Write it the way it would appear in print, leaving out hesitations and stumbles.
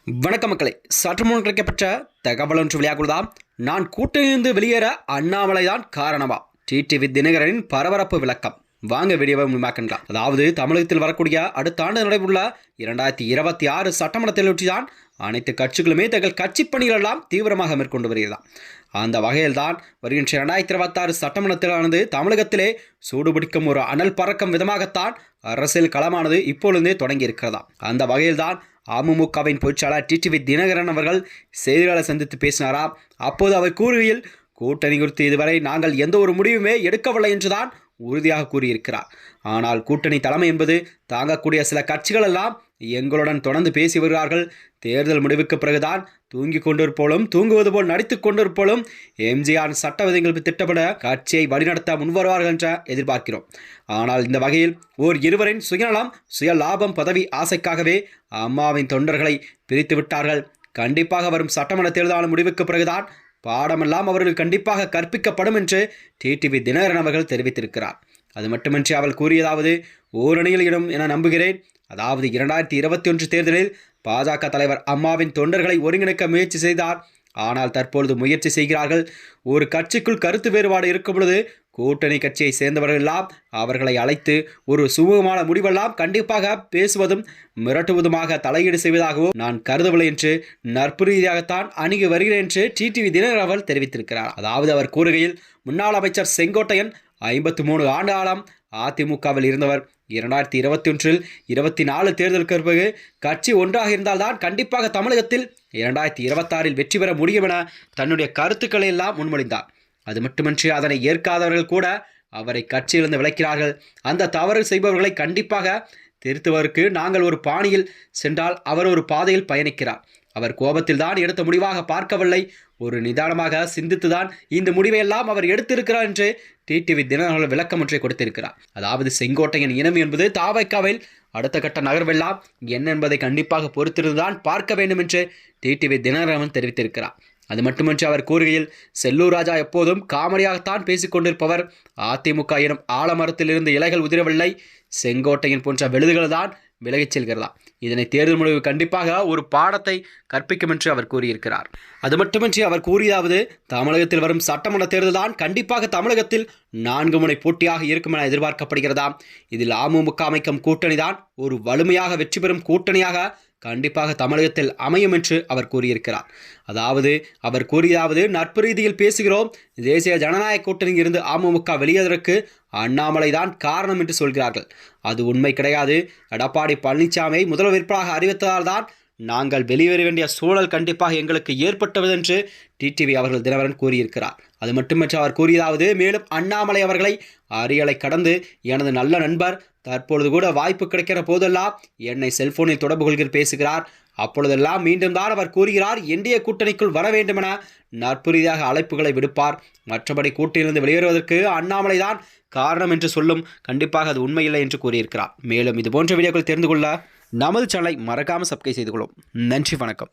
வணக்கம் மக்களே, சற்று முன் கிடைக்கப்பட்ட தகவல் ஒன்று வெளியாகுவதாம். நான் கூட்டணியிலிருந்து வெளியேற அண்ணாமலை தான் காரணமா? டிடிவி தினகரனின் பரபரப்பு விளக்கம். வாங்க வீடியோவை முன்பாக்கலாம். அதாவது தமிழகத்தில் வரக்கூடிய அடுத்த ஆண்டு நடைபெறுள்ள 2026 சட்டமன்ற தேர்தலொற்றிதான் அனைத்து கட்சிகளுமே தங்கள் கட்சி பணிகள் எல்லாம் தீவிரமாக மேற்கொண்டு வருகிறதாம். அந்த வகையில்தான் வருகின்ற 2026 சட்டமன்ற தேர்தலானது தமிழகத்திலே சூடுபிடிக்கும் ஒரு அனல் பறக்கும் விதமாகத்தான் அரசியல் களமானது இப்பொழுதே தொடங்கி இருக்கிறதா. அந்த வகையில்தான் அமமுகவின் பொதுச்செயலாளர் டிடிவி தினகரன் அவர்கள் செய்தியாளரை சந்தித்து பேசினாராம். அப்போது அவர் கூறுகையில், கூட்டணி குறித்து இதுவரை நாங்கள் எந்த ஒரு முடிவுமே எடுக்கவில்லை என்றுதான் உறுதியாக கூறியிருக்கிறார். ஆனால் கூட்டணி தலைமை என்பது தாங்கக்கூடிய சில கட்சிகள் எல்லாம் எங்களுடன் தொடர்ந்து பேசி வருகிறார்கள். தேர்தல் முடிவுக்கு பிறகுதான் தூங்கி கொண்டிருப்போலும் தூங்குவது போல் நடித்துக் கொண்டிருப்போலும் எம்ஜிஆர் சட்ட விதிகள் திட்டப்பட கட்சியை வழிநடத்த முன்வருவார்கள் என்ற எதிர்பார்க்கிறோம். ஆனால் இந்த வகையில் இருவரின் சுயநலம் சுய லாபம் பதவி ஆசைக்காகவே அம்மாவின் தொண்டர்களை பிரித்து விட்டார்கள். கண்டிப்பாக வரும் சட்டமன்ற தேர்தலான முடிவுக்கு பிறகுதான் பாடமெல்லாம் அவர்கள் கண்டிப்பாக கற்பிக்கப்படும் என்று டிடிவி தினகரன் அவர்கள் தெரிவித்திருக்கிறார். அது மட்டுமின்றி அவள் கூறியதாவது, ஓரணியில் இடம் என நம்புகிறேன். அதாவது 2021 தேர்தலில் பாஜக தலைவர் அம்மாவின் தொண்டர்களை ஒருங்கிணைக்க முயற்சி செய்தார். ஆனால் தற்பொழுது முயற்சி செய்கிறார்கள். ஒரு கட்சிக்குள் கருத்து வேறுபாடு இருக்கும் பொழுது கூட்டணி கட்சியை சேர்ந்தவர்கள் எல்லாம் அவர்களை அழைத்து ஒரு சுமூகமான முடிவெல்லாம் கண்டிப்பாக பேசுவதும் மிரட்டுவதுமாக தலையீடு செய்வதாகவும் நான் கருதவில்லை என்று நட்பு ரீதியாகத்தான் அணுகி வருகிறேன் என்று டிடிவி தினகரன் அவர்கள் தெரிவித்திருக்கிறார். அதாவது அவர் கூறுகையில், முன்னாள் அமைச்சர் செங்கோட்டையன் 53 ஆண்டு காலம் அதிமுகவில் இருந்தவர். 2021 24 தேர்தலுக்கு பிறகு கட்சி ஒன்றாக இருந்தால்தான் கண்டிப்பாக தமிழகத்தில் 2026 வெற்றி பெற முடியும் என தன்னுடைய கருத்துக்களை எல்லாம் முன்மொழிந்தார். அது மட்டுமின்றி அதனை ஏற்காதவர்கள் கூட அவரை கட்சியிலிருந்து விலக்கிறார்கள். அந்த தவறு செய்பவர்களை கண்டிப்பாக திருத்துவதற்கு நாங்கள் ஒரு பாணியில் சென்றால் அவர் ஒரு பாதையில் பயணிக்கிறார். அவர் கோபத்தில் தான் எடுத்த முடிவாக பார்க்கவில்லை, ஒரு நிதானமாக சிந்தித்துதான் இந்த முடிவை எல்லாம் அவர் எடுத்திருக்கிறார் என்று டிடிவி தினகரன் விளக்கம் ஒன்றை கொடுத்திருக்கிறார். அதாவது செங்கோட்டையன் இனம் என்பது தாவைக்காவில் அடுத்த கட்ட நகர்வெல்லாம் என்ன என்பதை கண்டிப்பாக பொறுத்திருந்துதான் பார்க்க வேண்டும் என்று டிடிவி தினகரன் தெரிவித்திருக்கிறார். அது மட்டுமின்றி அவர் கூறுகையில், செல்லூர் ராஜா எப்போதும் காமெடியாகத்தான் பேசிக்கொண்டிருப்பவர். அதிமுக எனும் ஆலமரத்திலிருந்து இலைகள் உதிரவில்லை, செங்கோட்டையன் போன்ற விழுதுகள் தான் விலகிச் செல்கிறதா. இதனை தேர்தல் முடிவு கண்டிப்பாக ஒரு பாடத்தை கற்பிக்கும் என்று அவர் கூறியிருக்கிறார். அது மட்டுமின்றி அவர் கூறியதாவது, தமிழகத்தில் வரும் சட்டமன்ற தேர்தல் தான் கண்டிப்பாக தமிழகத்தில் 4 முனை போட்டியாக இருக்கும் என எதிர்பார்க்கப்படுகிறதாம். இதில் அமமுக அமைக்கும் கூட்டணி தான் ஒரு வலிமையாக வெற்றி பெறும் கூட்டணியாக கண்டிப்பாக தமிழகத்தில் அமையும் என்று அவர் கூறியிருக்கிறார். அதாவது அவர் கூறியதாவது, நட்பு ரீதியில் பேசுகிறோம், தேசிய ஜனநாயக கூட்டணியில் இருந்து அமமுக வெளியேறதற்கு அண்ணாமலை தான் காரணம் என்று சொல்கிறார்கள். அது உண்மை கிடையாது. எடப்பாடி பழனிசாமியை முதல்வர் வேட்பாளராக அறிவித்ததால் தான் நாங்கள் வெளியேற வேண்டிய சூழல் கண்டிப்பாக எங்களுக்கு ஏற்பட்டது என்று டிடிவி அவர்கள் தினகரன் கூறியிருக்கிறார். அது மட்டுமின்றி அவர் கூறியதாவது, மேலும் அண்ணாமலை அவர்களை அரியலை கடந்து எனது நல்ல நண்பர், தற்பொழுது கூட வாய்ப்பு கிடைக்கிற போதெல்லாம் என்னை செல்போனில் தொடர்பு கொள்கிற பேசுகிறார். அப்பொழுதெல்லாம் மீண்டும் தான் அவர் கூறுகிறார், என்டிஏ கூட்டணிக்குள் வர வேண்டும் என நட்பு ரீதியாக அழைப்புகளை விடுப்பார். மற்றபடி கூட்டணியிலிருந்து வெளியேறுவதற்கு அண்ணாமலை தான் காரணம் என்று சொல்லும் கண்டிப்பாக அது உண்மையில்லை என்று கூறியிருக்கிறார். மேலும் இது போன்ற வீடியோக்கள் தெரிந்து கொள்ள நமது சேனலை மறக்காமல் சப்ஸ்கிரைப் செய்து கொள்ளும். நன்றி, வணக்கம்.